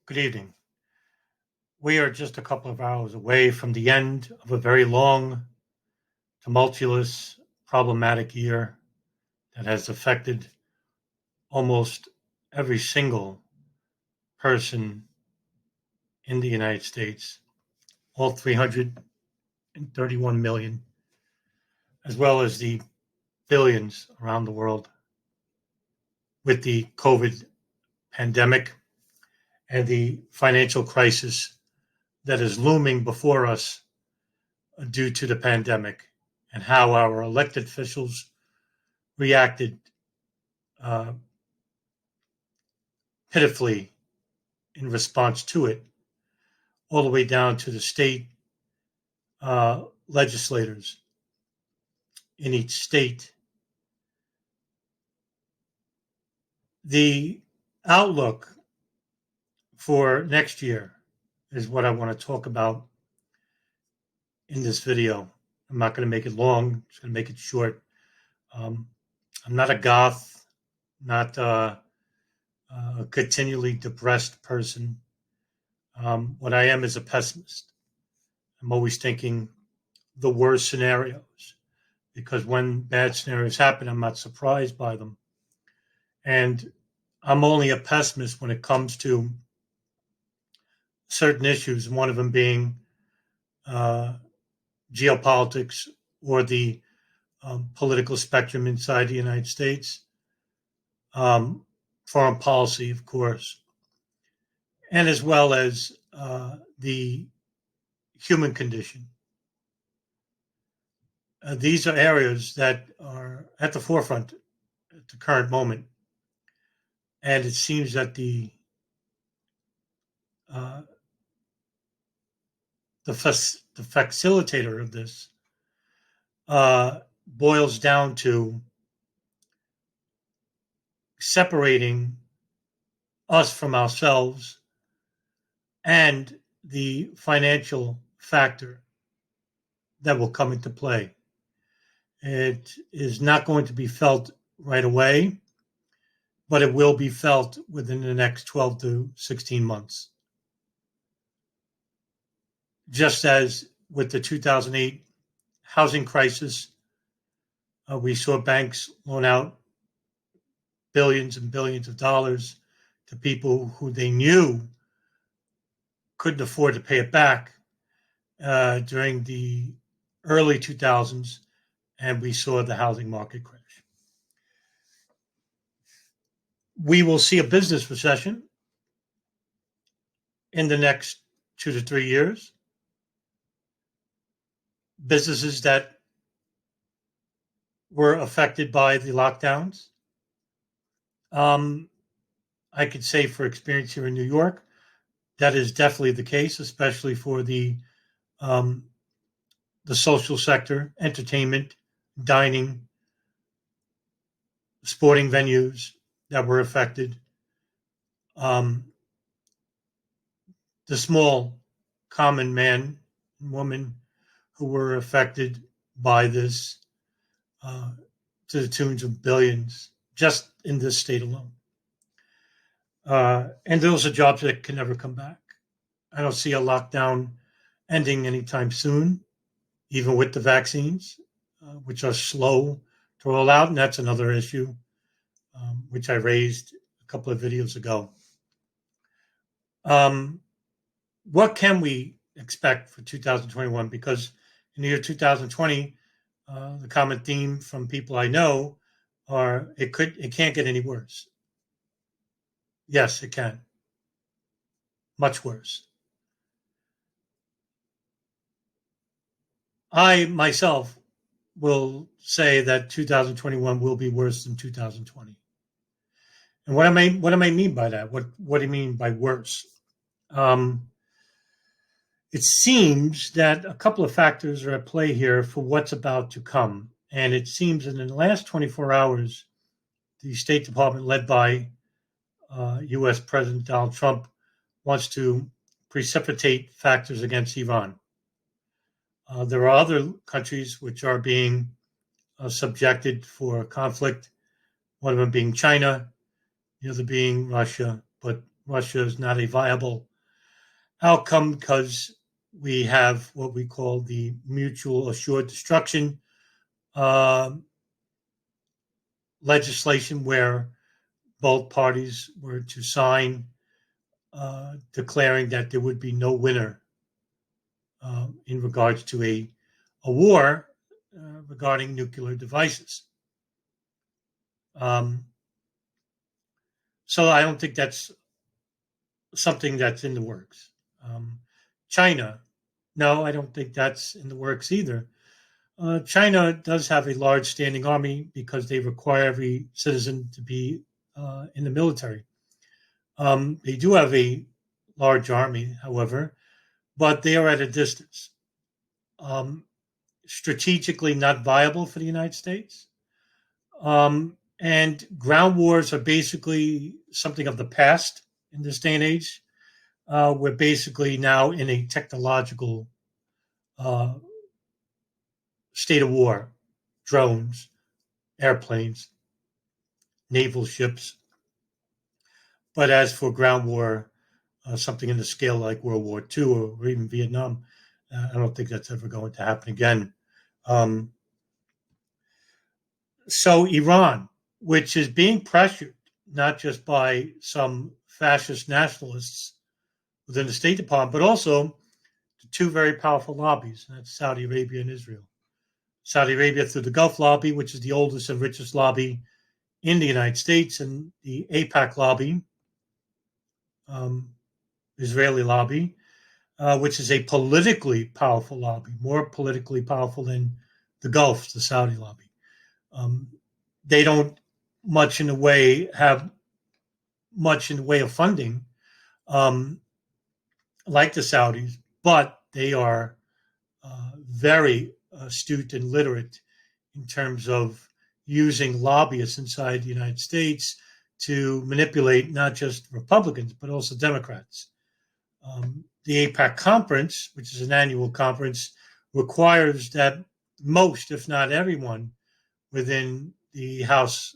Good evening. We are just a couple of hours away from the end of a very long, tumultuous, problematic year that has affected almost every single person in the United States, all 331 million, as well as the billions around the world with the COVID pandemic and the financial crisis that is looming before us due to the pandemic and how our elected officials reacted uh, pitifully in response to it, all the way down to the state legislators in each state. The outlook for next year is what I want to talk about in this video. I'm not going to make it long, I'm just going to make it short. I'm not a goth, not a continually depressed person. What I am is a pessimist. I'm always thinking the worst scenarios because when bad scenarios happen, I'm not surprised by them. And I'm only a pessimist when it comes to certain issues, one of them being geopolitics or the political spectrum inside the United States, foreign policy, of course, and as well as the human condition. These are areas that are at the forefront at the current moment. And it seems that uh, the facilitator of this boils down to separating us from ourselves and the financial factor that will come into play. It is not going to be felt right away, but it will be felt within the next 12 to 16 months. Just as with the 2008 housing crisis, we saw banks loan out billions and billions of dollars to people who they knew couldn't afford to pay it back during the early 2000s, and we saw the housing market crash. We will see a business recession in the next 2 to 3 years. Businesses that were affected by the lockdowns. I could say for experience here in New York, that is definitely the case, especially for the social sector, entertainment, dining, sporting venues that were affected. The small common man and woman who were affected by this to the tunes of billions just in this state alone. And those are jobs that can never come back. I don't see a lockdown ending anytime soon, even with the vaccines, which are slow to roll out. And that's another issue, which I raised a couple of videos ago. What can we expect for 2021? Because in the year 2020, the common theme from people I know are it can't get any worse. Yes, it can. Much worse. I myself will say that 2021 will be worse than 2020. And what do I mean by that? What do you mean by worse? It seems that a couple of factors are at play here for what's about to come. And it seems that in the last 24 hours, the State Department, led by U.S. President Donald Trump, wants to precipitate factors against Iran. There are other countries which are being subjected for conflict, one of them being China, the other being Russia, but Russia is not a viable outcome because we have what we call the mutual assured destruction uh, legislation, where both parties were to sign declaring that there would be no winner in regards to a war regarding nuclear devices. Um, so I don't think that's something that's in the works. China, no, I don't think that's in the works either. China does have a large standing army because they require every citizen to be in the military. They do have a large army, however, but they are at a distance. Um, Strategically not viable for the United States. And ground wars are basically something of the past in this day and age. We're basically now in a technological uh, state of war. Drones, airplanes, naval ships. But as for ground war, something in the scale like World War II or even Vietnam, I don't think that's ever going to happen again. Um, so Iran, which is being pressured not just by some fascist nationalists within the State Department, but also the two very powerful lobbies, and that's Saudi Arabia and Israel. Saudi Arabia through the Gulf lobby, which is the oldest and richest lobby in the United States, and the AIPAC lobby, um, Israeli lobby, which is a politically powerful lobby, more politically powerful than the Gulf, the Saudi lobby. Um, they don't much in the way have much in the way of funding, um, like the Saudis, but they are very astute and literate in terms of using lobbyists inside the United States to manipulate not just Republicans, but also Democrats. The APAC conference, which is an annual conference, requires that most, if not everyone, within the House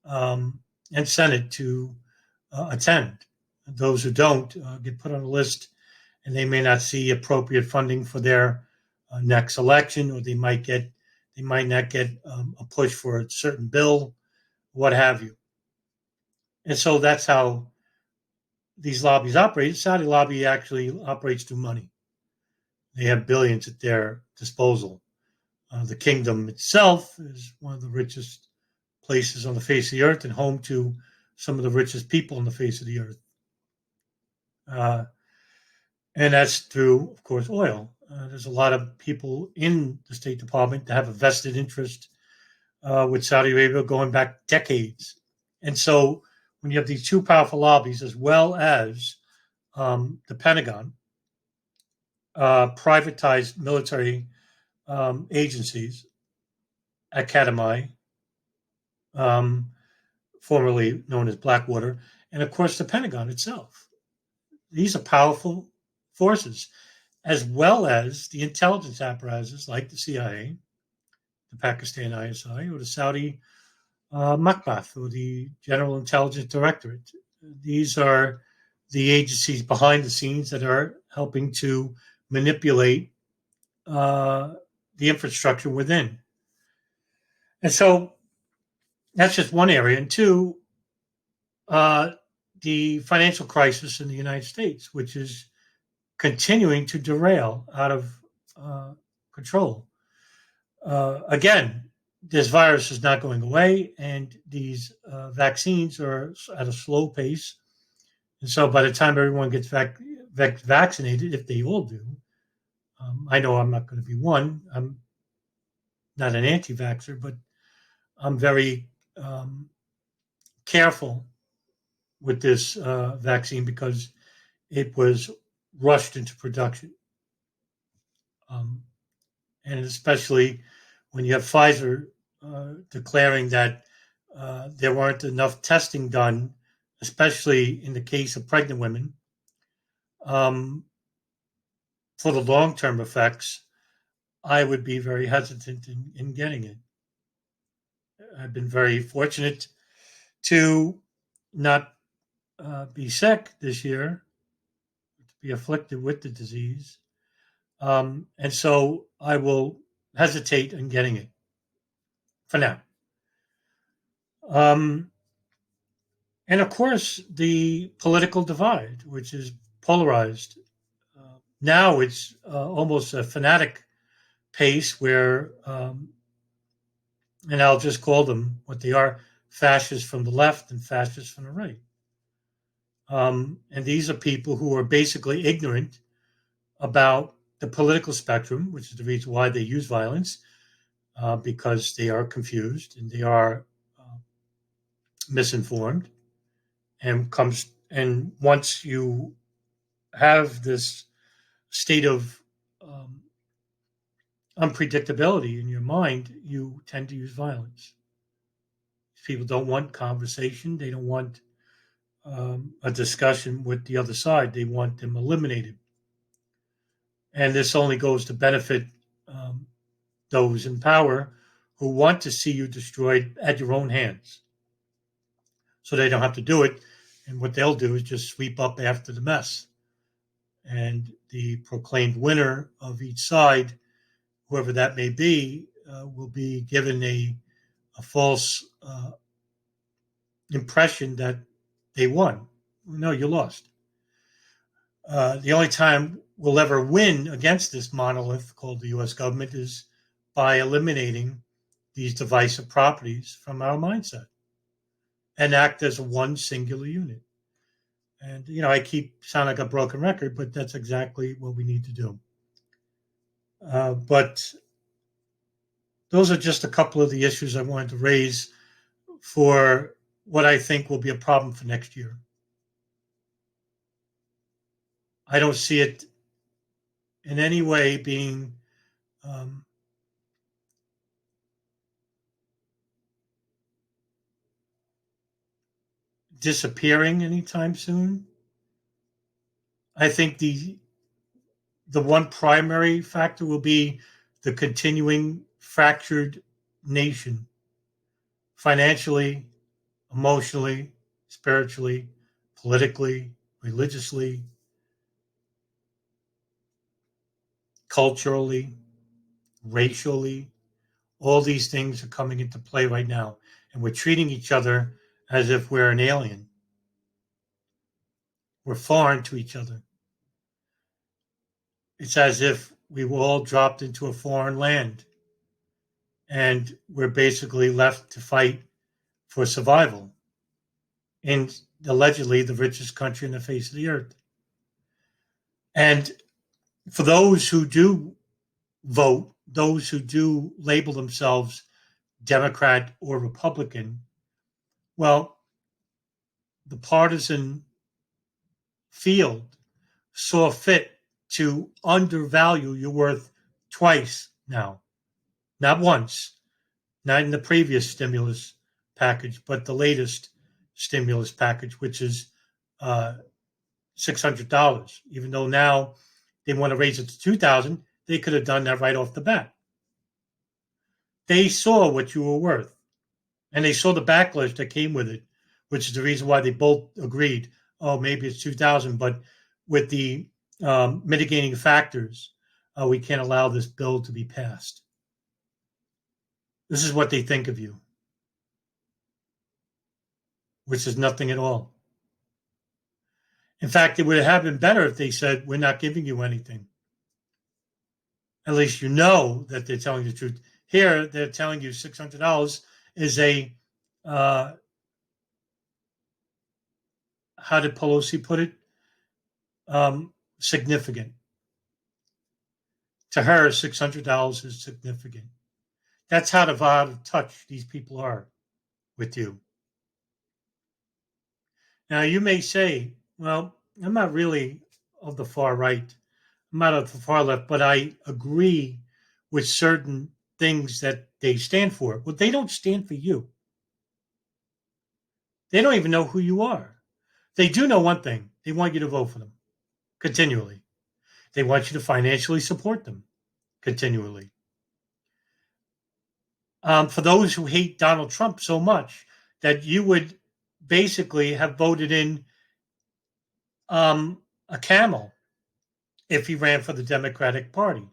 and Senate to attend. Those who don't get put on a list, and they may not see appropriate funding for their next election, or they might not get a push for a certain bill, what have you. And so that's how these lobbies operate. The Saudi lobby actually operates through money. They have billions at their disposal. The kingdom itself is one of the richest places on the face of the earth and home to some of the richest people on the face of the earth. Uh, and that's through, of course, oil. There's a lot of people in the State Department that have a vested interest with Saudi Arabia going back decades. And so when you have these two powerful lobbies, as well as the Pentagon, privatized military agencies, Academy, um, formerly known as Blackwater, and of course the Pentagon itself. These are powerful forces, as well as the intelligence apparatuses like the CIA, the Pakistan ISI, or the Saudi Makbath, or the General Intelligence Directorate. These are the agencies behind the scenes that are helping to manipulate the infrastructure within. And so that's just one area. And two, uh, the financial crisis in the United States, which is continuing to derail out of control. Again, this virus is not going away, and these vaccines are at a slow pace. And so by the time everyone gets vaccinated, if they all do, I know I'm not going to be one. I'm not an anti-vaxxer, but I'm very careful with this vaccine because it was rushed into production. And especially when you have Pfizer declaring that there weren't enough testing done, especially in the case of pregnant women, um, for the long-term effects, I would be very hesitant in getting it. I've been very fortunate to not be sick this year, to be afflicted with the disease. And so I will hesitate in getting it for now. And of course, the political divide, which is polarized. Now it's almost a fanatic pace where, and I'll just call them what they are, fascists from the left and fascists from the right. And these are people who are basically ignorant about the political spectrum, which is the reason why they use violence, because they are confused and they are misinformed. And once you have this state of unpredictability in your mind, you tend to use violence. People don't want conversation. They don't want a discussion with the other side. They want them eliminated. And this only goes to benefit those in power who want to see you destroyed at your own hands. So they don't have to do it. And what they'll do is just sweep up after the mess. And the proclaimed winner of each side, whoever that may be, will be given a false impression that they won. No, you lost. The only time we'll ever win against this monolith called the U.S. government is by eliminating these divisive properties from our mindset and act as one singular unit. And, I keep sound like a broken record, but that's exactly what we need to do. But those are just a couple of the issues I wanted to raise for what I think will be a problem for next year. I don't see it in any way being disappearing anytime soon. I think the one primary factor will be the continuing fractured nation, financially, emotionally, spiritually, politically, religiously, culturally, racially. All these things are coming into play right now, and we're treating each other as if we're an alien. We're foreign to each other. It's as if we were all dropped into a foreign land and we're basically left to fight for survival in allegedly the richest country on the face of the earth. And for those who do vote, those who do label themselves Democrat or Republican, well, the partisan field saw fit to undervalue your worth twice now. Not once, not in the previous stimulus package, but the latest stimulus package, which is $600. Even though now they want to raise it to $2,000, they could have done that right off the bat. They saw what you were worth, and they saw the backlash that came with it, which is the reason why they both agreed. Oh, maybe it's 2,000, but with the mitigating factors, we can't allow this bill to be passed. This is what they think of you, which is nothing at all. In fact, it would have been better if they said, we're not giving you anything. At least you know that they're telling the truth. Here, they're telling you $600 is a, how did Pelosi put it? Significant. To her, $600 is significant. That's how out of touch these people are with you. Now, you may say, well, I'm not really of the far right. I'm not of the far left, but I agree with certain things that they stand for. Well, they don't stand for you. They don't even know who you are. They do know one thing. They want you to vote for them continually. They want you to financially support them continually. For those who hate Donald Trump so much that you would basically have voted in a camel if he ran for the Democratic Party.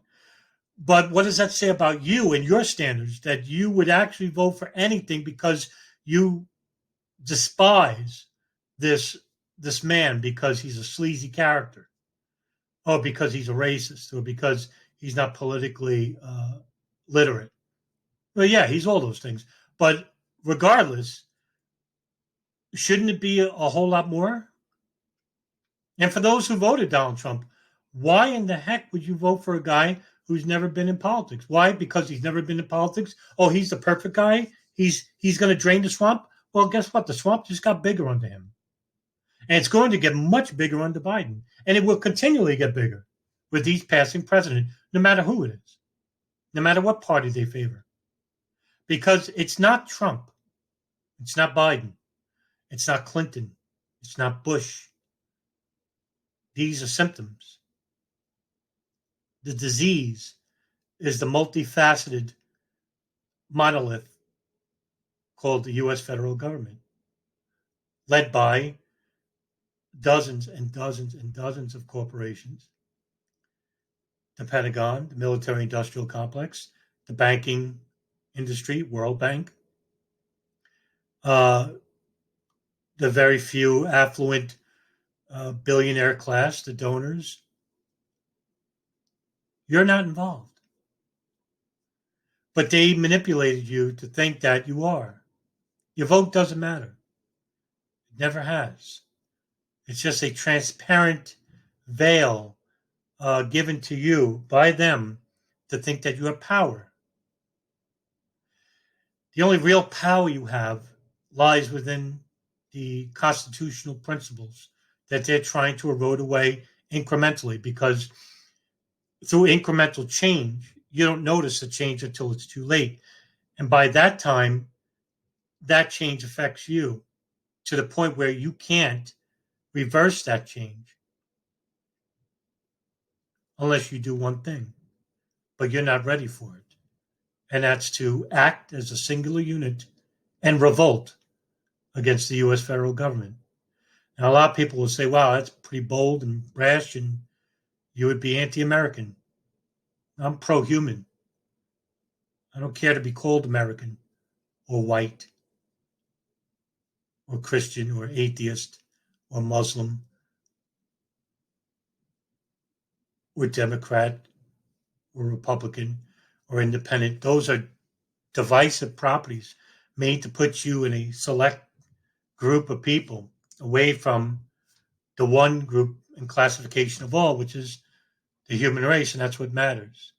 But what does that say about you and your standards, that you would actually vote for anything because you despise this man because he's a sleazy character, or because he's a racist, or because he's not politically literate? Well, yeah, he's all those things. But regardless, shouldn't it be a whole lot more? And for those who voted Donald Trump, why in the heck would you vote for a guy who's never been in politics? Why? Because he's never been in politics? Oh, he's the perfect guy? He's going to drain the swamp? Well, guess what? The swamp just got bigger under him. And it's going to get much bigger under Biden. And it will continually get bigger with each passing president, no matter who it is, no matter what party they favor. Because it's not Trump. It's not Biden. It's not Clinton. It's not Bush. These are symptoms. The disease is the multifaceted monolith called the U.S. federal government, led by dozens and dozens and dozens of corporations: the Pentagon, the military industrial complex, the banking industry, World Bank, the very few affluent billionaire class, the donors. You're not involved. But they manipulated you to think that you are. Your vote doesn't matter. It never has. It's just a transparent veil given to you by them to think that you have power. The only real power you have lies within the constitutional principles that they're trying to erode away incrementally, because through incremental change, you don't notice the change until it's too late. And by that time, that change affects you to the point where you can't reverse that change unless you do one thing, but you're not ready for it. And that's to act as a singular unit and revolt against the U.S. federal government. Now, a lot of people will say, wow, that's pretty bold and brash, and you would be anti-American. I'm pro-human. I don't care to be called American or white or Christian or atheist or Muslim or Democrat or Republican or independent. Those are divisive properties made to put you in a select group of people away from the one group and classification of all, which is the human race, and that's what matters.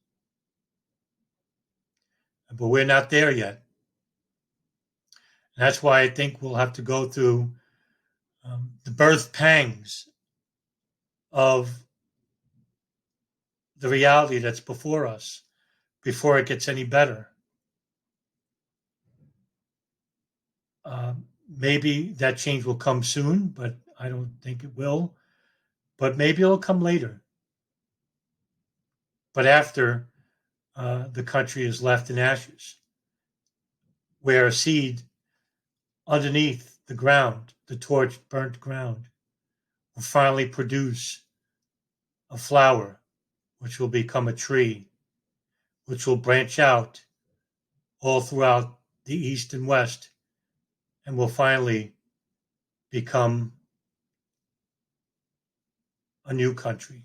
But we're not there yet. And that's why I think we'll have to go through the birth pangs of the reality that's before us before it gets any better. Maybe that change will come soon, but I don't think it will. But maybe it'll come later. But after the country is left in ashes, where a seed underneath the ground, the torch burnt ground, will finally produce a flower, which will become a tree, which will branch out all throughout the East and West, and will finally become a new country.